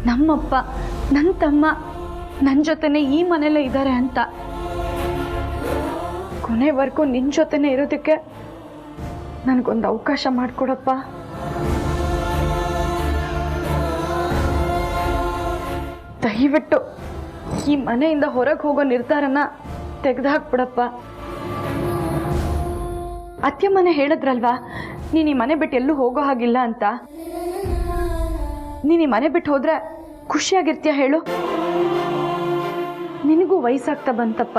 ನಮ್ಮಪ್ಪ ನನ್ನ ತಮ್ಮ ನನ್ನ ಜೊತೆನೆ ಈ ಮನೇಲೇ ಇದ್ದಾರೆ ಅಂತ. ಕೊನೆವರೆಗೂ ನಿನ್ನ ಜೊತೆನೆ ಇರೋದಕ್ಕೆ ನನಗೊಂದು ಅವಕಾಶ ಮಾಡಿಕೊಡಪ್ಪ. ದಯವಿಟ್ಟು ಈ ಮನೆಯಿಂದ ಹೊರಗೆ ಹೋಗೋ ನಿರ್ಧಾರನ ತೆಗೆದುಹಾಕ್ಬಿಡಪ್ಪ. ಅತ್ತೆ ಮನೆ ಹೇಳಿದ್ರಲ್ವಾ ನೀನು ಈ ಮನೆ ಬಿಟ್ಟು ಎಲ್ಲೂ ಹೋಗೋ ಹಾಗಿಲ್ಲ ಅಂತ. ನೀನು ಈ ಮನೆ ಬಿಟ್ಟು ಹೋದ್ರೆ ಖುಷಿಯಾಗಿರ್ತೀಯ ಹೇಳು? ನಿನಗೂ ವಯಸ್ಸಾಗ್ತಾ ಬಂತಪ್ಪ.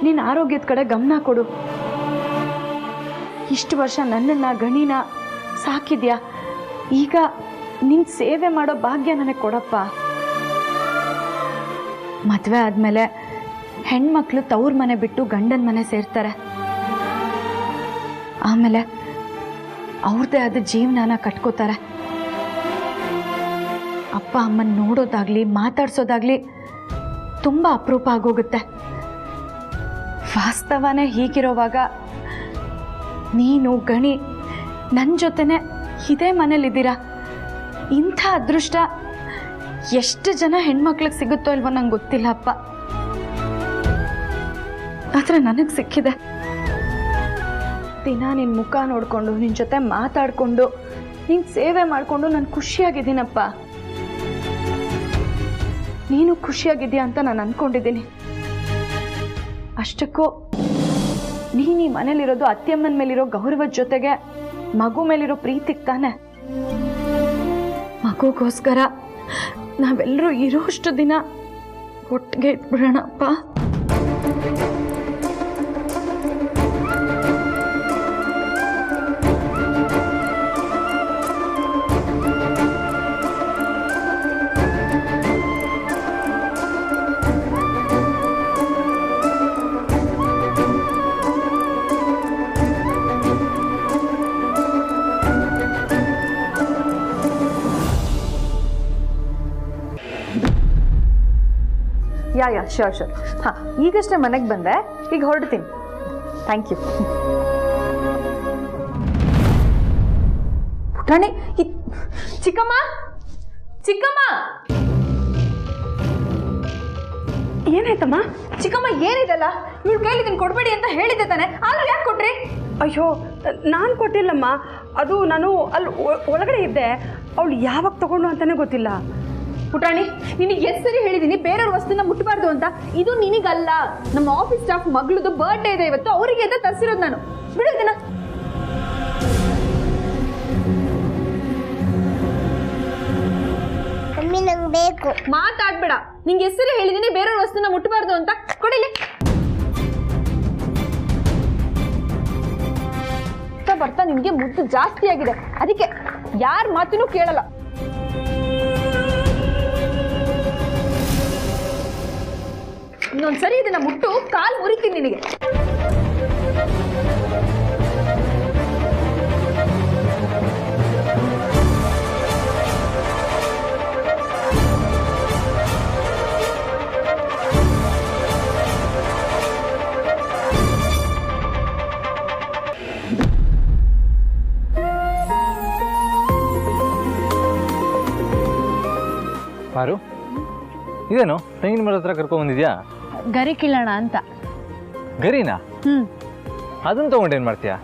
ನಿನ್ನ ಆರೋಗ್ಯದ ಕಡೆ ಗಮನ ಕೊಡು. ಇಷ್ಟು ವರ್ಷ ನನ್ನನ್ನು ಗಣಿನ ಸಾಕಿದ್ಯಾ, ಈಗ ನಿನ್ನ ಸೇವೆ ಮಾಡೋ ಭಾಗ್ಯ ನನಗೆ ಕೊಡಪ್ಪ. ಮದುವೆ ಆದಮೇಲೆ ಹೆಣ್ಮಕ್ಳು ತವ್ರ ಮನೆ ಬಿಟ್ಟು ಗಂಡನ ಮನೆ ಸೇರ್ತಾರೆ. ಆಮೇಲೆ ಅವ್ರದ್ದೇ ಆದ ಜೀವನನ ಕಟ್ಕೋತಾರೆ. ಅಪ್ಪ ಅಮ್ಮನ ನೋಡೋದಾಗ್ಲಿ ಮಾತಾಡ್ಸೋದಾಗ್ಲಿ ತುಂಬ ಅಪರೂಪ ಆಗೋಗುತ್ತೆ. ವಾಸ್ತವನೇ ಹೀಗಿರೋವಾಗ ನೀನು ಗಣಿ ನನ್ನ ಜೊತೆನೆ ಇದೇ ಮನೇಲಿದ್ದೀರಾ. ಇಂಥ ಅದೃಷ್ಟ ಎಷ್ಟು ಜನ ಹೆಣ್ಮಕ್ಳಿಗೆ ಸಿಗುತ್ತೋ ಇಲ್ವೋ ನಂಗೆ ಗೊತ್ತಿಲ್ಲ ಅಪ್ಪ, ಆದರೆ ನನಗೆ ಸಿಕ್ಕಿದೆ. ದಿನ ನಿನ್ನ ಮುಖ ನೋಡಿಕೊಂಡು ನಿನ್ನ ಜೊತೆ ಮಾತಾಡಿಕೊಂಡು ನಿನ್ನ ಸೇವೆ ಮಾಡಿಕೊಂಡು ನಾನು ಖುಷಿಯಾಗಿದ್ದೀನಪ್ಪ. ನೀನು ಖುಷಿಯಾಗಿದ್ದೀಯ ಅಂತ ನಾನು ಅಂದ್ಕೊಂಡಿದ್ದೀನಿ. ಅಷ್ಟಕ್ಕೂ ನೀನು ಈ ಮನೇಲಿರೋದು ಅತ್ತೆಮ್ಮನ ಮೇಲಿರೋ ಗೌರವದ ಜೊತೆಗೆ ಮಗು ಮೇಲಿರೋ ಪ್ರೀತಿಗೆ ತಾನೆ. ಮಗುಗೋಸ್ಕರ ನಾವೆಲ್ಲರೂ ಇರೋಷ್ಟು ದಿನ ಒಟ್ಟಿಗೆ ಇದ್ಬಿಡೋಣಪ್ಪ. ಯಾ ಶ್ಯೂರ್ ಹಾಂ, ಈಗಷ್ಟೇ ಮನೆಗೆ ಬಂದೆ, ಈಗ ಹೊರಡ್ತೀನಿ. Thank you. ಪುಟಾಣಿ, ಚಿಕ್ಕಮ್ಮ ಚಿಕ್ಕಮ್ಮ, ಏನಾಯ್ತಮ್ಮ? ಚಿಕ್ಕಮ್ಮ ಏನಿದೆಲ್ಲ? ಇವ್ಳ ಕೈಲಿ ಇದನ್ನು ಕೊಡಬೇಡಿ ಅಂತ ಹೇಳಿದ್ದೆ ತಾನೆ, ಆದ್ರೂ ಯಾಕೆ ಕೊಟ್ರಿ? ಅಯ್ಯೋ, ನಾನು ಕೊಟ್ಟಿಲ್ಲಮ್ಮ. ಅದು ನಾನು ಅಲ್ಲಿ ಒಳಗಡೆ ಇದ್ದೆ. ಅವಳು ಯಾವಾಗ ತಗೊಂಡು ಅಂತಾನೆ ಗೊತ್ತಿಲ್ಲ. ಪುಟಾಣಿ, ನಿನಗೆ ಎಷ್ಟು ಸರಿ ಹೇಳಿದ್ದೀನಿ ಬೇರೆಯವ್ರ ವಸ್ತುನ ಮುಟ್ಟಬಾರ್ದು ಅಂತ. ಇದು ನಿನಗಲ್ಲ, ನಮ್ಮ ಆಫೀಸ್ ಸ್ಟಾಫ್ ಮಗಳದು ಬರ್ಡೇ ಇದೆ ಇವತ್ತು, ಅವರಿಗೆ ಅಂತ ತರಿಸಿರೋದು ನಾನು. ಬಿಡು ಇದನ್ನ. ನಂಗೆ ಬೇಕು. ಮಾತಾಡ್ಬೇಡ. ನಿಂಗೆ ಎಷ್ಟು ಸರಿ ಹೇಳಿದ್ದೀನಿ ಬೇರೆಯವ್ರ ವಸ್ತುನ ಮುಟ್ಟಬಾರ್ದು ಅಂತ. ಕೊಡಿಲಿ. ಬರ್ತಾ ನಿಮ್ಗೆ ಮುದ್ದು ಜಾಸ್ತಿ ಆಗಿದೆ, ಅದಕ್ಕೆ ಯಾರ ಮಾತನ್ನು ಕೇಳಲ್ಲ. ಇನ್ನೊಂದ್ಸರಿ ಇದನ್ನ ಮುಟ್ಟು ಕಾಲ್ ಮುರಿತೀನಿ ನಿನಗೆ. ಪಾರು, ಇದೇನು ತೆಂಗಿನ ಮರದ ಹತ್ರ ಕರ್ಕೊಂಡ್ ಬಂದಿದ್ಯಾ? ಗರಿ ಕೀಳೋಣ ಅಂತ. ಗರಿನಾ? ಅದನ್ನ ತಗೊಂಡೇನ್ ಮಾಡ್ತೀಯಾ?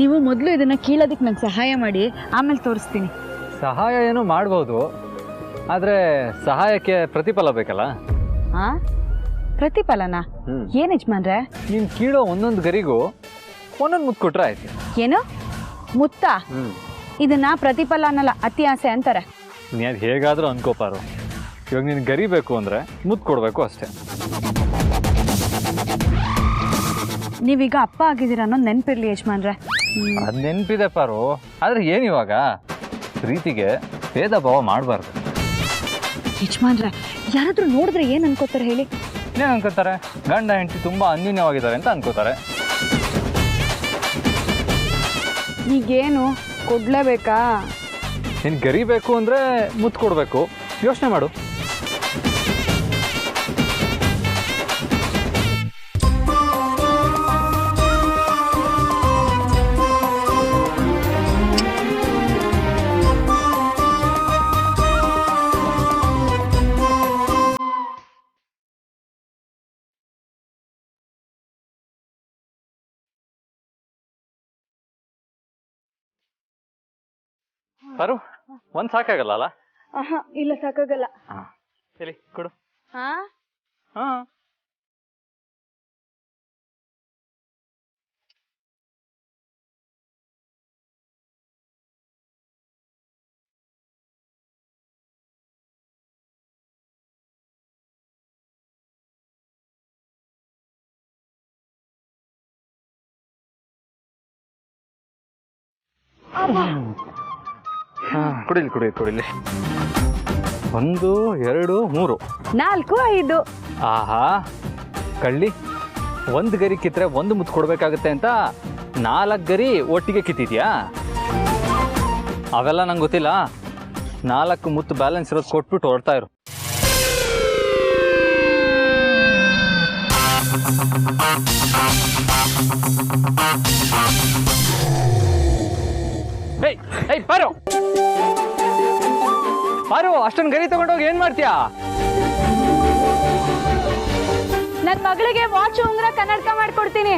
ನೀವು ಮೊದಲು ಇದನ್ನ ಕೀಳೋದಕ್ಕೆ ನಂಗೆ ಸಹಾಯ ಮಾಡಿ, ಆಮೇಲೆ ತೋರಿಸ್ತೀನಿ. ಸಹಾಯ ಏನೋ ಮಾಡ್ಬೋದು, ಆದ್ರೆ ಸಹಾಯಕ್ಕೆ ಪ್ರತಿಫಲ ಬೇಕಲ್ಲ. ಪ್ರತಿಫಲನಾ? ಏನ್ ಯಜಮಾನ್ರೆ? ನೀನ್ ಕೀಳೋ ಒಂದೊಂದು ಗರಿಗೂ ಒಂದೊಂದು ಮುತ್ತು ಕೊಟ್ರೆ ಆಯ್ತು. ಏನು ಮುತ್ತ? ಇದನ್ನ ಪ್ರತಿಫಲ ಅನ್ನಲ್ಲ, ಅತಿ ಆಸೆ ಅಂತಾರೆ. ನೀ ಅದು ಹೇಗಾದ್ರೂ ಅನ್ಕೋಪಾರು. ಇವಾಗ ನೀನು ಗರಿ ಬೇಕು ಅಂದ್ರೆ ಮುತ್ತು ಕೊಡ್ಬೇಕು ಅಷ್ಟೇ. ನೀವೀಗ ಅಪ್ಪ ಆಗಿದ್ದೀರ ಅನ್ನೋದು ನೆನಪಿರ್ಲಿ ಯಜಮಾನ್ರೆ. ಅದು ನೆನಪಿದೆ ಪಾರು, ಆದ್ರೆ ಏನಿವಾಗ ಪ್ರೀತಿಗೆ ಭೇದ ಭಾವ ಮಾಡಬಾರ್ದು. ಯಜಮಾನ್ರೆ, ಯಾರಾದ್ರೂ ನೋಡಿದ್ರೆ ಏನ್ ಅನ್ಕೋತಾರೆ ಹೇಳಿ? ಏನ್ ಅನ್ಕೋತಾರೆ? ಗಂಡ ಹೆಂಡತಿ ತುಂಬಾ ಅನ್ಯೂನ್ಯವಾಗಿದ್ದಾರೆ ಅಂತ ಅನ್ಕೋತಾರೆ. ಈಗೇನು ಕೊಡ್ಲೇಬೇಕಾ? ನೀನು ಗರಿ ಬೇಕು ಅಂದ್ರೆ ಮುತ್ತು ಕೊಡ್ಬೇಕು. ಯೋಚನೆ ಮಾಡು. ಪಾರು ಒಂದ್ ಸಾಕಾಗಲ್ಲ ಅಲ್ಲ? ಇಲ್ಲ ಸಾಕಾಗಲ್ಲ. ಹೇಳಿ ಕೊಡು. ಹಾ ಹಾ ಕುಡಿಲಿ ಕುಡಿಲಿ ಕುಡಿಲಿ. 1 2 3 4 5. ಆಹಾ ಕಳ್ಳಿ, 1 ಗರಿ ಕಿತ್ತರೆ 1 ಮುತ್ತು ಕೊಡ್ಬೇಕಾಗತ್ತೆ ಅಂತ 4 ಗರಿ ಒಟ್ಟಿಗೆ ಕಿತ್ತಿದ್ಯಾ? ಅವೆಲ್ಲ ನಂಗೆ ಗೊತ್ತಿಲ್ಲ. 4 ಮುತ್ತು ಬ್ಯಾಲೆನ್ಸ್ ಇರೋದು ಕೊಟ್ಬಿಟ್ಟು ಹೊರಡ್ತಾ ಇರು. ಪಾರು ಪಾರು, ಅಷ್ಟೊಂದು ಗರಿ ತಗೊಂಡೋಗಿ ಏನ್ ಮಾಡ್ತೀಯಾ? ನನ್ನ ಮಗಳಿಗೆ ವಾಚ್ ಉಂಗ್ರ ಕನ್ನಡಕ ಮಾಡ್ಕೊಡ್ತೀನಿ.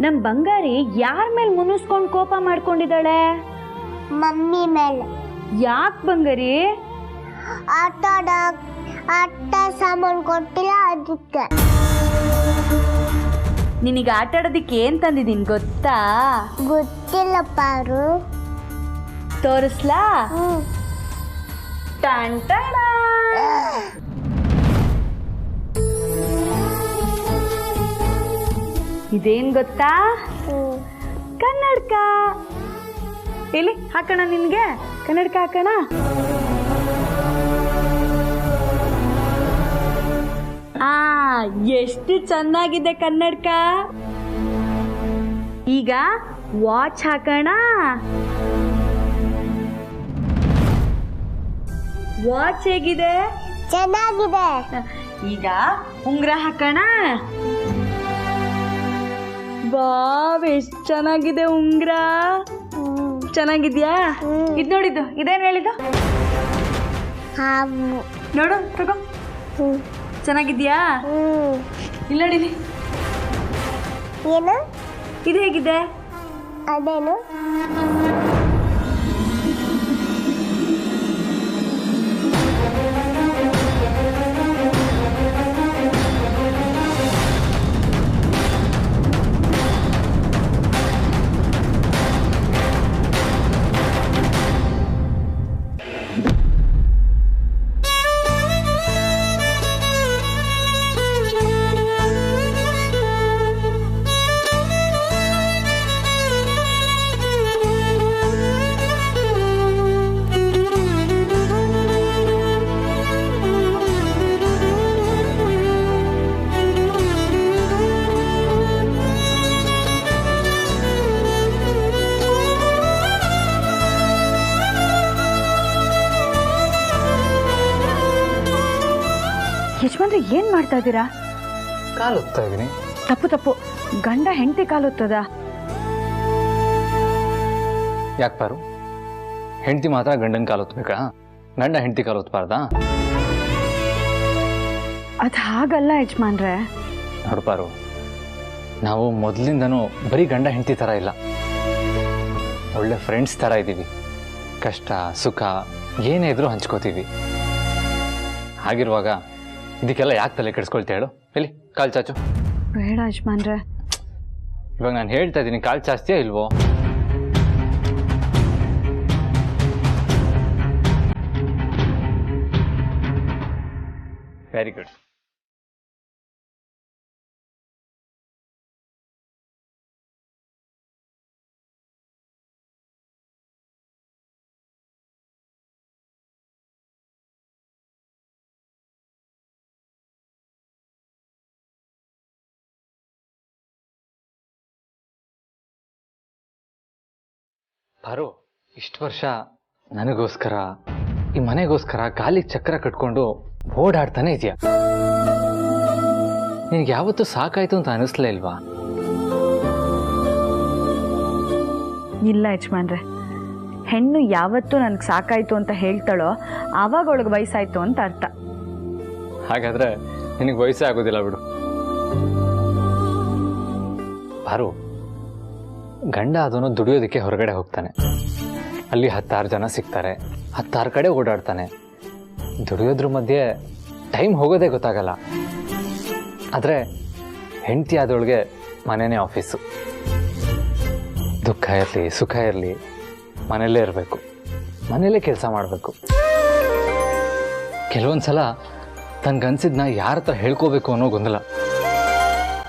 ನಮ್ ಬಂಗಾರಿ ಯಾರ ಮೇಲೆ ಮುನಿಸ್ಕೊಂಡು ಕೋಪ ಮಾಡ್ಕೊಂಡಿದ್ದಾಳೆ? ಮಮ್ಮಿ ಮೇಲೆ. ಯಾಕೆ ಬಂಗಾರಿ? ಆಟ ಸಾಮಾನು ಕೊಟ್ಟಿಲ್ಲ ಅದಕ್ಕೆ. ನಿನಗೆ ಆಟ ಆಡೋದಕ್ಕೆ ಏನ್ ತಂದಿದ್ದೀನಿ ಗೊತ್ತಾ? ಗೊತ್ತಿಲ್ಲ ಪಾರು. ತೋರಿಸ್ಲಾ? ಟನ್ ಟಡ. ಇದೇನ್ ಗೊತ್ತಾ? ಕನ್ನಡಕ. ಇಲ್ಲಿ ಹಾಕೋಣ, ನಿನ್ಗೆ ಕನ್ನಡಕ ಹಾಕೋಣ. ಎಷ್ಟು ಚೆನ್ನಾಗಿದೆ ಕನ್ನಡಕ. ಈಗ ವಾಚ್ ಹಾಕೋಣ. ವಾಚ್ ಹೇಗಿದೆ? ಚೆನ್ನಾಗಿದೆ. ಈಗ ಉಂಗುರ ಹಾಕೋಣ. ವಾವ್, ಎಷ್ಟು ಚೆನ್ನಾಗಿದೆ ಉಂಗುರ. ಚೆನ್ನಾಗಿದ್ಯಾ? ಇದ್ ನೋಡಿದ್ದು, ಇದೇನು ಹೇಳಿದ್ದು? ನೋಡು, ತಗೋ. ಚೆನ್ನಾಗಿದ್ಯಾ? ಇಲ್ಲ ನೋಡಿಲಿ. ಏನು ಇದು ಹೇಗಿದೆ? ಅದೇನು? ಯಜಮಾನ್ರೆ, ಏನ್ ಮಾಡ್ತಾ ಇದ್ದೀರಾ? ಕಾಲು ಹೊತ್ತಾ ಇದೀನಿ. ತಪ್ಪು. ಗಂಡ ಹೆಂಡತಿ ಕಾಲೊತ್ತದ? ಯಾಕೆ ಪಾರು, ಹೆಂಡತಿ ಮಾತ್ರ ಗಂಡನ ಕಾಲು ಹೊತ್ಬೇಕಾ? ಗಂಡ ಹೆಂಡತಿ ಕಾಲು ಹೊತ್ಬಾರ್ದಾ? ಅದ್ ಹಾಗಲ್ಲ ಯಜಮಾನ್ರೆ. ನೋಡು ಪಾರು, ನಾವು ಮೊದಲಿಂದನೂ ಬರೀ ಗಂಡ ಹೆಂಡತಿ ಥರ ಇಲ್ಲ, ಒಳ್ಳೆ ಫ್ರೆಂಡ್ಸ್ ಥರ ಇದ್ದೀವಿ. ಕಷ್ಟ ಸುಖ ಏನೇ ಇದ್ರೂ ಹಂಚ್ಕೋತೀವಿ. ಹಾಗಿರುವಾಗ ಇದಕ್ಕೆಲ್ಲ ಯಾಕೆ ತಲೆ ಕೆಡಿಸ್ಕೊಳ್ತಾ ಹೇಳು? ಎಲ್ಲಿ ಕಾಲು ಚಾಚು. ಬೇಡ ಯಜಮಾನ್ರೆ. ಇವಾಗ ನಾನು ಹೇಳ್ತಾ ಇದ್ದೀನಿ, ಕಾಲು ಚಾಚ್ತೀಯಾ ಇಲ್ವೋ? Very good. ಪಾರು, ಇಷ್ಟು ವರ್ಷ ನನಗೋಸ್ಕರ, ಈ ಮನೆಗೋಸ್ಕರ ಕಾಲಿಗೆ ಚಕ್ರ ಕಟ್ಕೊಂಡು ಓಡಾಡ್ತಾನೆ ಇದೆಯಾ. ನಿನಗೆ ಯಾವತ್ತೂ ಸಾಕಾಯಿತು ಅಂತ ಅನ್ನಿಸ್ಲೇ ಇಲ್ವಾ? ಇಲ್ಲ ಯಜಮಾನ್ರೆ, ಹೆಣ್ಣು ಯಾವತ್ತೂ ನನಗೆ ಸಾಕಾಯಿತು ಅಂತ ಹೇಳ್ತಾಳೋ ಆವಾಗ ಅವಳಿಗೆ ವಯಸ್ಸಾಯಿತು ಅಂತ ಅರ್ಥ. ಹಾಗಾದರೆ ನಿನಗೆ ವಯಸ್ಸೇ ಆಗೋದಿಲ್ಲ ಬಿಡು. ಪಾರು, ಗಂಡ ಅದನ್ನು ದುಡಿಯೋದಕ್ಕೆ ಹೊರಗಡೆ ಹೋಗ್ತಾನೆ. ಅಲ್ಲಿ 10 ಜನ ಸಿಗ್ತಾರೆ, 10 ಕಡೆ ಓಡಾಡ್ತಾನೆ. ದುಡಿಯೋದ್ರ ಮಧ್ಯೆ ಟೈಮ್ ಹೋಗೋದೇ ಗೊತ್ತಾಗಲ್ಲ. ಆದರೆ ಹೆಂಡತಿ ಆದವಳಿಗೆ ಮನೆಯೇ ಆಫೀಸು. ದುಃಖ ಇರಲಿ ಸುಖ ಇರಲಿ ಮನೆಯಲ್ಲೇ ಇರಬೇಕು, ಮನೆಯಲ್ಲೇ ಕೆಲಸ ಮಾಡಬೇಕು. ಕೆಲವೊಂದು ಸಲ ತನಗನ್ಸಿದ್ನ ಯಾರ ಹತ್ರ ಹೇಳ್ಕೋಬೇಕು ಅನ್ನೋ ಗೊಂದಲ.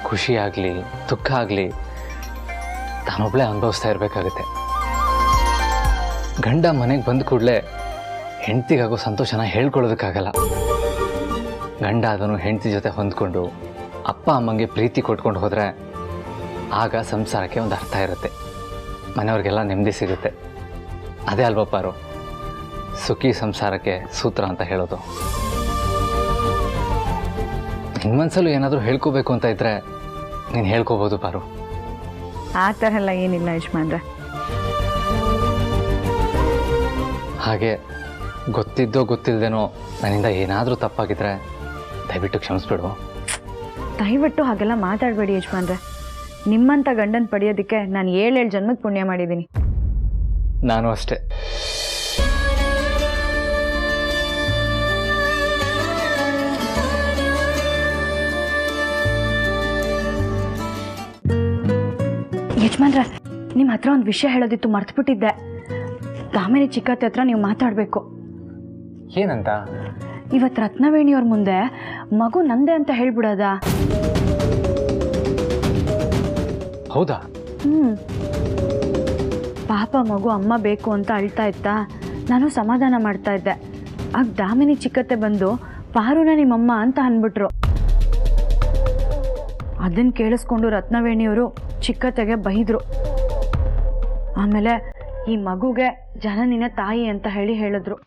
ಖುಷಿ ಆಗಲಿ ದುಃಖ ಆಗಲಿ ತಾನೊಬ್ಬಳೇ ಅನುಭವಿಸ್ತಾ ಇರಬೇಕಾಗುತ್ತೆ. ಗಂಡ ಮನೆಗೆ ಬಂದ ಕೂಡಲೇ ಹೆಂಡ್ತಿಗಾಗೋ ಸಂತೋಷನ ಹೇಳ್ಕೊಳ್ಳೋದಕ್ಕಾಗಲ್ಲ. ಗಂಡ ಅದನ್ನು ಹೆಂಡತಿ ಜೊತೆ ಹೊಂದ್ಕೊಂಡು ಅಪ್ಪ ಅಮ್ಮಂಗೆ ಪ್ರೀತಿ ಕೊಟ್ಕೊಂಡು ಹೋದರೆ ಆಗ ಸಂಸಾರಕ್ಕೆ ಒಂದು ಅರ್ಥ ಇರುತ್ತೆ, ಮನೆಯವ್ರಿಗೆಲ್ಲ ನೆಮ್ಮದಿ ಸಿಗುತ್ತೆ. ಅದೇ ಅಲ್ವಾ ಪಾರು ಸುಖಿ ಸಂಸಾರಕ್ಕೆ ಸೂತ್ರ ಅಂತ ಹೇಳೋದು. ನಿನ್ನ ಮನಸ್ಸಲ್ಲೂ ಏನಾದರೂ ಹೇಳ್ಕೋಬೇಕು ಅಂತ ಇದ್ದರೆ ನೀನು ಹೇಳ್ಕೋಬೋದು ಪಾರು. ಆ ಥರ ಎಲ್ಲ ಏನಿಲ್ಲ ಯಜಮಾನ್ರೆ. ಹಾಗೆ ಗೊತ್ತಿದ್ದೋ ಗೊತ್ತಿಲ್ಲದೇನೋ ನನ್ನಿಂದ ಏನಾದರೂ ತಪ್ಪಾಗಿದ್ರೆ ದಯವಿಟ್ಟು ಕ್ಷಮಿಸ್ಬಿಡು. ದಯವಿಟ್ಟು ಹಾಗೆಲ್ಲ ಮಾತಾಡಬೇಡಿ ಯಜಮಾನ್ರೆ. ನಿಮ್ಮಂಥ ಗಂಡನ ಪಡೆಯೋದಕ್ಕೆ ನಾನು 7 ಜನ್ಮದ ಪುಣ್ಯ ಮಾಡಿದ್ದೀನಿ. ನಾನು ಅಷ್ಟೇ. ಯಜಮಾನ್ರೆ, ನಿಮ್ಮ ಹತ್ರ ಒಂದು ವಿಷಯ ಹೇಳೋದಿತ್ತು, ಮರ್ತ್ಬಿಟ್ಟಿದ್ದೆ. ದಾಮಿನಿ ಚಿಕ್ಕತ್ತೆ ಹತ್ರ ನೀವು ಮಾತಾಡಬೇಕು. ಏನಂತ? ಇವತ್ತು ರತ್ನವೇಣಿಯವ್ರ ಮುಂದೆ ಮಗು ನಂದೆ ಅಂತ ಹೇಳ್ಬಿಡೋದಾ? ಹೌದಾ? ಪಾಪ ಮಗು ಅಮ್ಮ ಬೇಕು ಅಂತ ಅಳ್ತಾ ಇತ್ತಾ. ನಾನು ಸಮಾಧಾನ ಮಾಡ್ತಾ ಇದ್ದೆ. ಆಗ ದಾಮಿನಿ ಚಿಕ್ಕತ್ತೆ ಬಂದು ಪಾರುನ ನಿಮ್ಮಮ್ಮ ಅಂತ ಅಂದ್ಬಿಟ್ರು. ಅದನ್ನ ಕೇಳಿಸ್ಕೊಂಡು ರತ್ನವೇಣಿಯವರು ಚಿಕ್ಕತ್ತೆಗೆ ಬೈದ್ರು. ಆಮೇಲೆ ಈ ಮಗುಗೆ ಜನನಿನ ತಾಯಿ ಅಂತ ಹೇಳಿದ್ರು.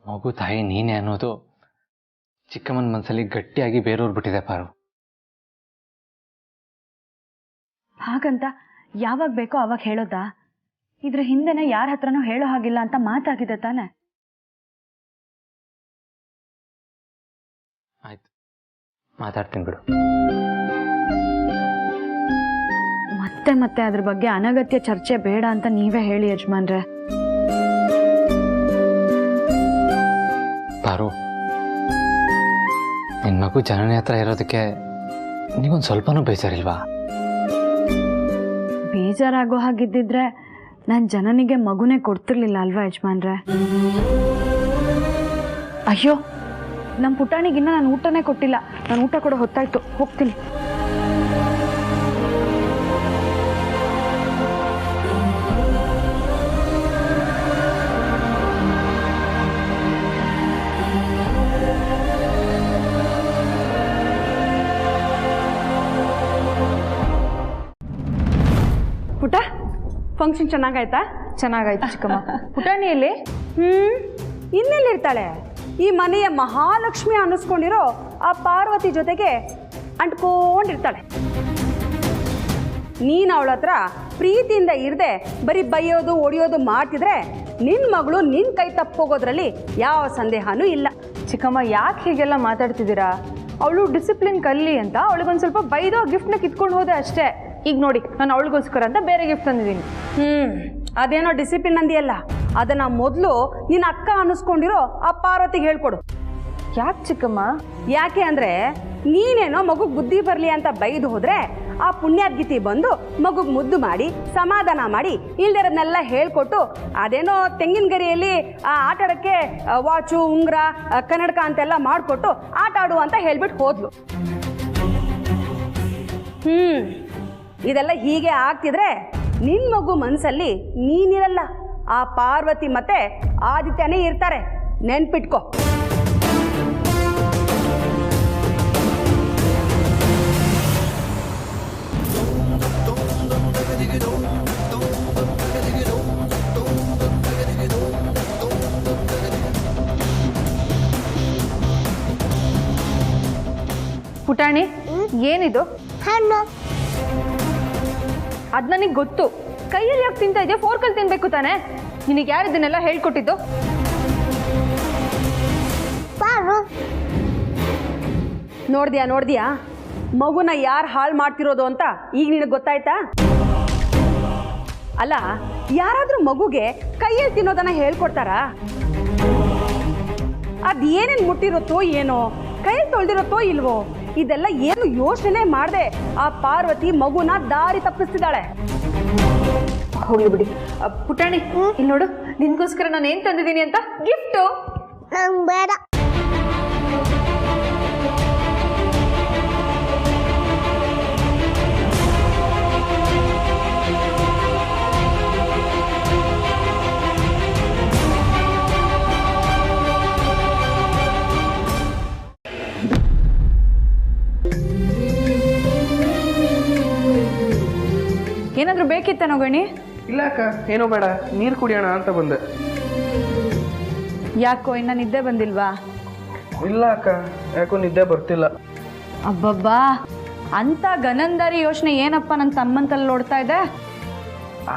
ಮಗು ತಾಯಿ ನೀನೇ ಅನ್ನೋದು ಚಿಕ್ಕಮ್ಮನ ಮನಸ್ಸಲ್ಲಿ ಗಟ್ಟಿಯಾಗಿ ಬೇರೂರ್ಬಿಟ್ಟಿದೆ ಪಾರು. ಹಾಗಂತ ಯಾವಾಗ ಬೇಕೋ ಅವಾಗ ಹೇಳೋದಾ? ಇದ್ರ ಹಿಂದೆನೆ ಯಾರ ಹತ್ರನೂ ಹೇಳೋ ಹಾಗಿಲ್ಲ ಅಂತ ಮಾತಾಗಿದೆ ತಾನೆ. ಆಯ್ತು, ಮಾತಾಡ್ತೀನಿ ಬಿಡು. ಮತ್ತೆ ಮತ್ತೆ ಅದ್ರ ಬಗ್ಗೆ ಅನಗತ್ಯ ಚರ್ಚೆ ಬೇಡ ಅಂತ ನೀವೇ ಹೇಳಿ ಯಜಮಾನ್ರೆ. ಪಾರು, ನಿನ್ನ ಮಗು ಜನನಿ ಹತ್ರ ಇರೋದಕ್ಕೆ ನೀವೊಂದು ಸ್ವಲ್ಪನೂ ಬೇಜಾರಿಲ್ವಾ? ಬೇಜಾರಾಗೋ ಹಾಗಿದ್ದಿದ್ರೆ ನಾನು ಜನನಿಗೆ ಮಗುನೇ ಕೊಡ್ತಿರ್ಲಿಲ್ಲ ಅಲ್ವಾ ಯಜಮಾನ್ರೆ? ಅಯ್ಯೋ, ನಮ್ಮ ಪುಟಾಣಿಗಿನ್ನ ನಾನು ಊಟನೇ ಕೊಟ್ಟಿಲ್ಲ. ನಾನು ಊಟ ಕೊಡೋ ಹೊತ್ತಾಯ್ತು, ಹೋಗ್ತೀನಿ. ಪುಟ್ಟ, ಫಂಕ್ಷನ್ ಚೆನ್ನಾಗಾಯ್ತಾ? ಚೆನ್ನಾಗಾಯ್ತು ಚಿಕ್ಕಮ್ಮ. ಪುಟಾಣಿಯಲ್ಲಿ ಇನ್ನೆಲ್ಲಿರ್ತಾಳೆ? ಈ ಮನೆಯ ಮಹಾಲಕ್ಷ್ಮಿ ಅನ್ನಿಸ್ಕೊಂಡಿರೋ ಆ ಪಾರ್ವತಿ ಜೊತೆಗೆ ಅಂಟ್ಕೊಂಡಿರ್ತಾಳೆ. ನೀನು ಅವಳ ಹತ್ರ ಪ್ರೀತಿಯಿಂದ ಇರದೆ ಬರೀ ಬೈಯೋದು ಒಡೆಯೋದು ಮಾಡ್ತಿದ್ರೆ ನಿನ್ನ ಮಗಳು ನಿನ್ನ ಕೈ ತಪ್ಪೋಗೋದ್ರಲ್ಲಿ ಯಾವ ಸಂದೇಹನೂ ಇಲ್ಲ. ಚಿಕ್ಕಮ್ಮ, ಯಾಕೆ ಹೀಗೆಲ್ಲ ಮಾತಾಡ್ತಿದ್ದೀರಾ? ಅವಳು ಡಿಸಿಪ್ಲಿನ್ ಕಲಿ ಅಂತ ಅವಳಿಗೊಂದು ಸ್ವಲ್ಪ ಬೈದೋ ಗಿಫ್ಟ್ನ ಕಿತ್ಕೊಂಡು ಹೋದೆ ಅಷ್ಟೇ. ಈಗ ನೋಡಿ, ನಾನು ಅವಳಿಗೋಸ್ಕರ ಅಂತ ಬೇರೆ ಗಿಫ್ಟ್ ತಂದಿದ್ದೀನಿ. ಅದೇನೋ ಡಿಸಿಪ್ಲಿನ್ ಅಂದಿಯಲ್ಲ, ಅದನ್ನ ಮೊದಲು ನಿನ್ನ ಅಕ್ಕ ಅನ್ನಿಸ್ಕೊಂಡಿರೋ ಆ ಪಾರ್ವತಿಗೆ ಹೇಳ್ಕೊಡು. ಯಾಕೆ ಚಿಕ್ಕಮ್ಮ? ಯಾಕೆ ಅಂದ್ರೆ ನೀನೇನೋ ಮಗುಗೆ ಬುದ್ಧಿ ಬರಲಿ ಅಂತ ಬೈದು ಹೋದ್ರೆ ಆ ಪುಣ್ಯಾದ್ಗಿತಿ ಬಂದು ಮಗುಗೆ ಮುದ್ದು ಮಾಡಿ ಸಮಾಧಾನ ಮಾಡಿ ಇಲ್ದಿರೋದನ್ನೆಲ್ಲ ಹೇಳ್ಕೊಟ್ಟು ಅದೇನೋ ತೆಂಗಿನ ಗರಿಯಲ್ಲಿ ಆಟ ಆಡೋಕ್ಕೆ ವಾಚು ಉಂಗುರ ಕನ್ನಡಕ ಅಂತೆಲ್ಲ ಮಾಡಿಕೊಟ್ಟು ಆಟ ಆಡು ಅಂತ ಹೇಳ್ಬಿಟ್ಟು ಹೋದ್ಲು. ಇದೆಲ್ಲ ಹೀಗೆ ಆಗ್ತಿದ್ರೆ ನಿನ್ನ ಮಗು ಮನಸ್ಸಲ್ಲಿ ನೀನಿರಲ್ಲ, ಆ ಪಾರ್ವತಿ ಮತ್ತೆ ಆದಿತ್ಯನೇ ಇರ್ತಾರೆ, ನೆನ್ಪಿಟ್ಕೋ. ಪುಟಾಣಿ ಏನಿದು? ಹಣ್ಣು. ಅದ್ ನನಗೆ ಗೊತ್ತು. ಕೈಯಲ್ಲಿ ಯಾಕೆ ತಿಂತಾ ಇದೆಯಾ? ಫೋರ್ಕಲ್ಲಿ ತಿನ್ಬೇಕು ತಾನೆ. ನಿನಗೆ ಯಾರು ಇದನ್ನೆಲ್ಲ ಹೇಳ್ಕೊಟ್ಟಿದ್ದು? ಪಾರು. ನೋಡ್ದ್ಯಾ ಮಗುನ ಯಾರು ಹಾಳು ಮಾಡ್ತಿರೋದು ಅಂತ ಈಗ ನಿನಗೆ ಗೊತ್ತಾಯ್ತಾ? ಅಲ್ಲ, ಯಾರಾದ್ರೂ ಮಗುಗೆ ಕೈಯಲ್ಲಿ ತಿನ್ನೋದನ್ನ ಹೇಳ್ಕೊಡ್ತಾರಾ? ಅದೇನೇನು ಮುಟ್ಟಿರುತ್ತೋ ಏನೋ, ಕೈಯಲ್ಲಿ ತೊಳೆದಿರುತ್ತೋ ಇಲ್ವೋ, ಇದೆಲ್ಲ ಏನು ಯೋಚನೆ ಮಾಡದೆ ಆ ಪಾರ್ವತಿ ಮಗುನ ದಾರಿ ತಪ್ಪಿಸ್ತಿದ್ದಾಳೆ. ಹೋಗ್ಲಿ ಬಿಡಿ. ಪುಟಾಣಿ ಇಲ್ಲಿ ನೋಡು, ನಿನ್ಗೋಸ್ಕರ ನಾನು ಏನ್ ತಂದಿದ್ದೀನಿ ಅಂತ. ಗಿಫ್ಟು. ನಂಗೆ ಬೇಡ. ಏನಾದರೂ ಬೇಕಿತ್ತನೋ ಗಣಿ? ಇಲ್ಲ ಅಕ್ಕ, ಏನೋ ಬೇಡ, ನೀರು ಕುಡಿಯೋಣ ಅಂತ ಬಂದೆ. ಯಾಕೋ ಇನ್ನ ನಿದ್ದೆ ಬಂದಿಲ್ವಾ? ಇಲ್ಲ ಅಕ್ಕ, ಯಾಕೋ ನಿದ್ದೆ ಬರ್ತಿಲ್ಲ. ಅಬ್ಬಬ್ಬಾ, ಅಂತ ಗನಂದಾರಿ ಯೋಚನೆ ಏನಪ್ಪ ನನ್ನ ತಮ್ಮಂತಲ್ಲಿ ನೋಡ್ತಾ ಇದೆ?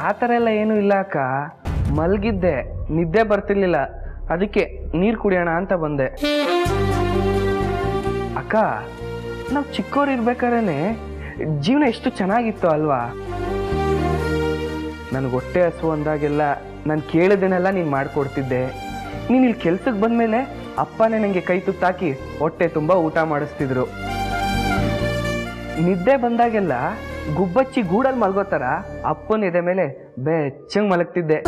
ಆ ಥರ ಎಲ್ಲ ಏನೂ ಇಲ್ಲ ಅಕ್ಕ, ಮಲಗಿದ್ದೆ, ನಿದ್ದೆ ಬರ್ತಿರ್ಲಿಲ್ಲ, ಅದಕ್ಕೆ ನೀರು ಕುಡಿಯೋಣ ಅಂತ ಬಂದೆ. ಅಕ್ಕ, ನಾವು ಚಿಕ್ಕವ್ರು ಇರ್ಬೇಕಾದ್ರೆ ಜೀವನ ಎಷ್ಟು ಚೆನ್ನಾಗಿತ್ತು ಅಲ್ವಾ? ನನಗೆ ಹೊಟ್ಟೆ ಹಸು ಅಂದಾಗೆಲ್ಲ ನಾನು ಕೇಳಿದನ್ನೆಲ್ಲ ನೀನು ಮಾಡಿಕೊಡ್ತಿದ್ದೆ. ನೀನು ಇಲ್ಲಿ ಕೆಲ್ಸಕ್ಕೆ ಬಂದಮೇಲೆ ಅಪ್ಪನೇ ನನಗೆ ಕೈ ತುತ್ತಾಕಿ ಹೊಟ್ಟೆ ತುಂಬ ಊಟ ಮಾಡಿಸ್ತಿದ್ರು. ನಿದ್ದೆ ಬಂದಾಗೆಲ್ಲ ಗುಬ್ಬಚ್ಚಿ ಗೂಡಲ್ಲಿ ಮಲ್ಗೋ ಥರ ಅಪ್ಪನ ಎದೆ ಮೇಲೆ ಬೆಚ್ಚಂಗೆ ಮಲಗ್ತಿದ್ದೆ.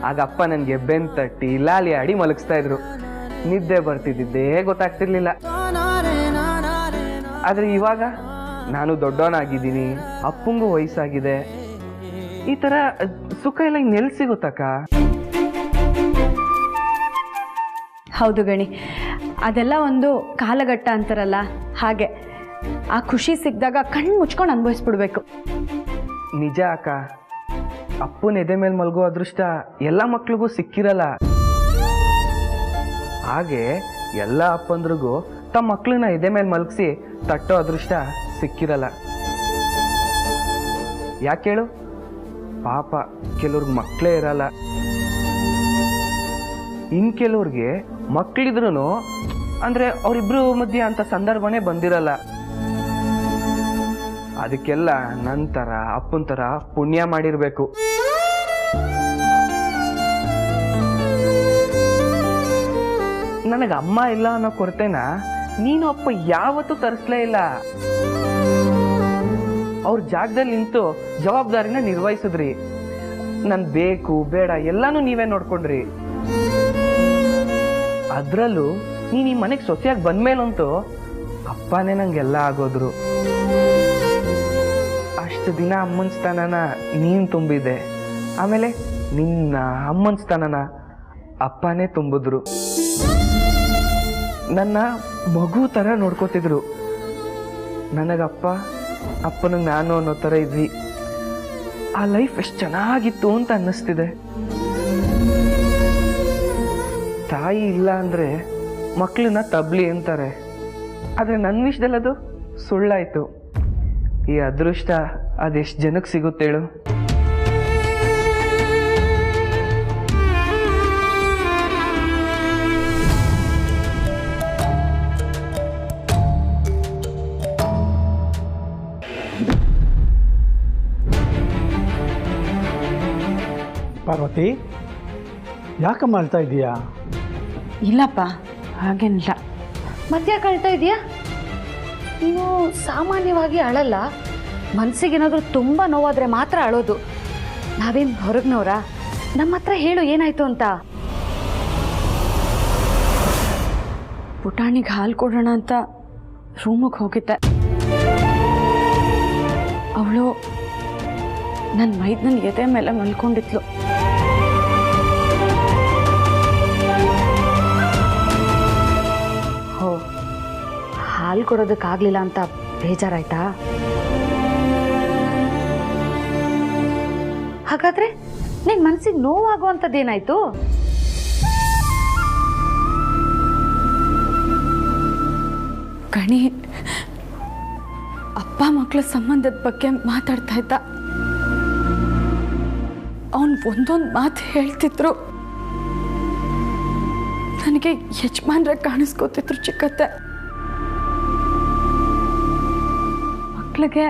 ಆಗ ಅಪ್ಪ ನನಗೆ ಬೆನ್ ತಟ್ಟಿ ಲಾಲಿ ಆಡಿ ಮಲಗಿಸ್ತಾ ಇದ್ರು. ನಿದ್ದೆ ಬರ್ತಿದ್ದಿದ್ದೇ ಗೊತ್ತಾಗ್ತಿರ್ಲಿಲ್ಲ. ಆದರೆ ಇವಾಗ ನಾನು ದೊಡ್ಡವನಾಗಿದ್ದೀನಿ, ಅಪ್ಪಂಗೂ ವಯಸ್ಸಾಗಿದೆ, ಈ ಥರ ಸುಖ ಎಲ್ಲ ಇನ್ನೆಲ್ಲಿ ಸಿಗುತ್ತಕ್ಕ? ಹೌದು ಗಣಿ, ಅದೆಲ್ಲ ಒಂದು ಕಾಲಘಟ್ಟ ಅಂತಾರಲ್ಲ ಹಾಗೆ. ಆ ಖುಷಿ ಸಿಕ್ಕಿದಾಗ ಕಣ್ಣು ಮುಚ್ಕೊಂಡು ಅನುಭವಿಸ್ಬಿಡ್ಬೇಕು. ನಿಜ ಅಕ್ಕ, ಅಪ್ಪನ ಎದೆ ಮೇಲೆ ಮಲಗೋ ಅದೃಷ್ಟ ಎಲ್ಲ ಮಕ್ಳಿಗೂ ಸಿಕ್ಕಿರಲ್ಲ. ಹಾಗೆ ಎಲ್ಲ ಅಪ್ಪಂದ್ರಿಗೂ ತಮ್ಮ ಮಕ್ಕಳನ್ನ ಎದೆ ಮೇಲೆ ಮಲಗಿಸಿ ತಟ್ಟೋ ಅದೃಷ್ಟ ಸಿಕ್ಕಿರಲ್ಲ. ಯಾಕೇಳು? ಪಾಪ ಕೆಲವ್ರಿಗೆ ಮಕ್ಕಳೇ ಇರಲ್ಲ. ಇನ್ನು ಕೆಲವ್ರಿಗೆ ಮಕ್ಕಳಿದ್ರೂ ಅಂದರೆ ಅವರಿಬ್ಬರು ಮಧ್ಯೆ ಅಂಥ ಸಂದರ್ಭನೇ ಬಂದಿರಲ್ಲ. ಅದಕ್ಕೆಲ್ಲ ನಂತರ ಅಪ್ಪನ ಥರ ಪುಣ್ಯ ಮಾಡಿರಬೇಕು. ನನಗೆ ಅಮ್ಮ ಇಲ್ಲ ಅನ್ನೋ ಕೊರತೆನ ನೀನು ಅಪ್ಪ ಯಾವತ್ತೂ ತರಿಸ್ಲೇ ಇಲ್ಲ. ಅವ್ರ ಜಾಗದಲ್ಲಿ ನಿಂತು ಜವಾಬ್ದಾರಿನ ನಿರ್ವಹಿಸಿದ್ರಿ. ನನ್ ಬೇಕು ಬೇಡ ಎಲ್ಲಾನು ನೀವೇ ನೋಡ್ಕೊಂಡ್ರಿ. ಅದ್ರಲ್ಲೂ ನೀನು ಈ ಮನೆಗೆ ಸೊಸೆಯಾಗಿ ಬಂದ್ಮೇಲಂತೂ ಅಪ್ಪನೇ ನಂಗೆಲ್ಲ ಆಗೋದ್ರು. ಅಷ್ಟು ದಿನ ಅಮ್ಮನ ಸ್ಥಾನನ ನೀನು ತುಂಬಿದೆ, ಆಮೇಲೆ ನಿನ್ನ ಅಮ್ಮನ ಸ್ಥಾನನ ಅಪ್ಪನೇ ತುಂಬಿದ್ರು. ನನ್ನ ಮಗು ಥರ ನೋಡ್ಕೋತಿದ್ರು. ನನಗಪ್ಪ ಅಪ್ಪನಿಗೆ ನಾನು ಅನ್ನೋ ಥರ ಇದ್ವಿ. ಆ ಲೈಫ್ ಎಷ್ಟು ಚೆನ್ನಾಗಿತ್ತು ಅಂತ ಅನ್ನಿಸ್ತಿದೆ. ತಾಯಿ ಇಲ್ಲ ಅಂದರೆ ಮಕ್ಕಳನ್ನ ತಬ್ಲಿ ಅಂತಾರೆ, ಆದರೆ ನನ್ನ ವಿಷಯದಲ್ಲಿ ಅದು ಸುಳ್ಳಾಯಿತು. ಈ ಅದೃಷ್ಟ ಅದೆಷ್ಟು ಜನಕ್ಕೆ ಸಿಗುತ್ತೇಳು? ಪಾರ್ವತಿ, ಯಾಕಮ್ಮ ಅಳ್ತಾ ಇದೀಯಾ? ಇಲ್ಲಪ್ಪ, ಹಾಗೇನಿಲ್ಲ. ಮತ್ತ್ಯಾಕೆ ಅಳ್ತಾ ಇದೆಯಾ? ನೀನು ಸಾಮಾನ್ಯವಾಗಿ ಅಳಲ್ಲ. ಮನಸ್ಸಿಗೇನಾದರೂ ತುಂಬ ನೋವಾದರೆ ಮಾತ್ರ ಅಳೋದು. ನಾವೇನು ಹೊರಗ್ನವ್ರಾ? ನಮ್ಮ ಹತ್ರ ಹೇಳು ಏನಾಯ್ತು ಅಂತ. ಪುಟಾಣಿಗೆ ಹಾಲು ಕೊಡೋಣ ಅಂತ ರೂಮಿಗೆ ಹೋಗಿದ್ದೆ. ಅವಳು ನನ್ನ ಮೈದ್ನ ಎದೆ ಮೇಲೆ ಮಲ್ಕೊಂಡಿದ್ಲು. ಹೋ, ಹಾಲು ಕೊಡೋದಕ್ಕಾಗಲಿಲ್ಲ ಅಂತ ಬೇಜಾರಾಯ್ತಾ? ಹಾಗಾದ್ರೆ ನಿನ್ನ ಮನಸ್ಸಿಗೆ ನೋವಾಗುವಂಥದ್ದೇನಾಯ್ತು? ಗಣಿ ಅಪ್ಪ ಮಕ್ಕಳ ಸಂಬಂಧದ ಬಗ್ಗೆ ಮಾತಾಡ್ತಾ ಇದ್ದ. ಅವನು ಒಂದೊಂದು ಮಾತು ಹೇಳ್ತಿದ್ರು, ನನಗೆ ಯಜಮಾನ್ರ ಕಾಣಿಸ್ಕೋತಿದ್ರು ಚಿಕ್ಕತ್ತೆ. ಮಕ್ಕಳಿಗೆ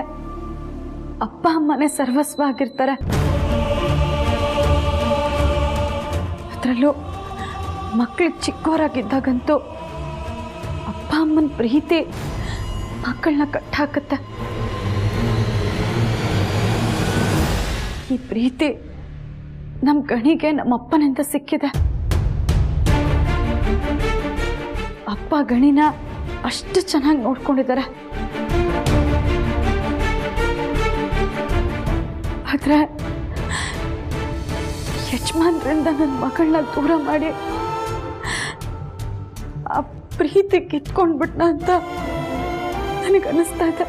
ಅಪ್ಪ ಅಮ್ಮನೇ ಸರ್ವಸ್ವ ಆಗಿರ್ತಾರೆ. ಅದರಲ್ಲೂ ಮಕ್ಕಳು ಚಿಕ್ಕವರಾಗಿದ್ದಾಗಂತೂ ಅಪ್ಪ ಅಮ್ಮನ ಪ್ರೀತಿ ಮಕ್ಕಳನ್ನ ಕಟ್ಟಾಕತ್ತೆ. ಈ ಪ್ರೀತಿ ನಮ್ಮ ಗಣಿಗೆ ನಮ್ಮ ಅಪ್ಪನಿಂದ ಸಿಕ್ಕಿದೆ. ಅಪ್ಪ ಗಣಿನ ಅಷ್ಟು ಚೆನ್ನಾಗಿ ನೋಡ್ಕೊಂಡಿದ್ದಾರೆ. ಆದ್ರೆ ಯಜಮಾನ್ರಿಂದ ನನ್ನ ಮಗಳನ್ನ ದೂರ ಮಾಡಿ ಆ ಪ್ರೀತಿ ಕಿತ್ಕೊಂಡ್ಬಿಟ್ನ ಅಂತ ನನಗನ್ನಿಸ್ತಾ ಇದೆ.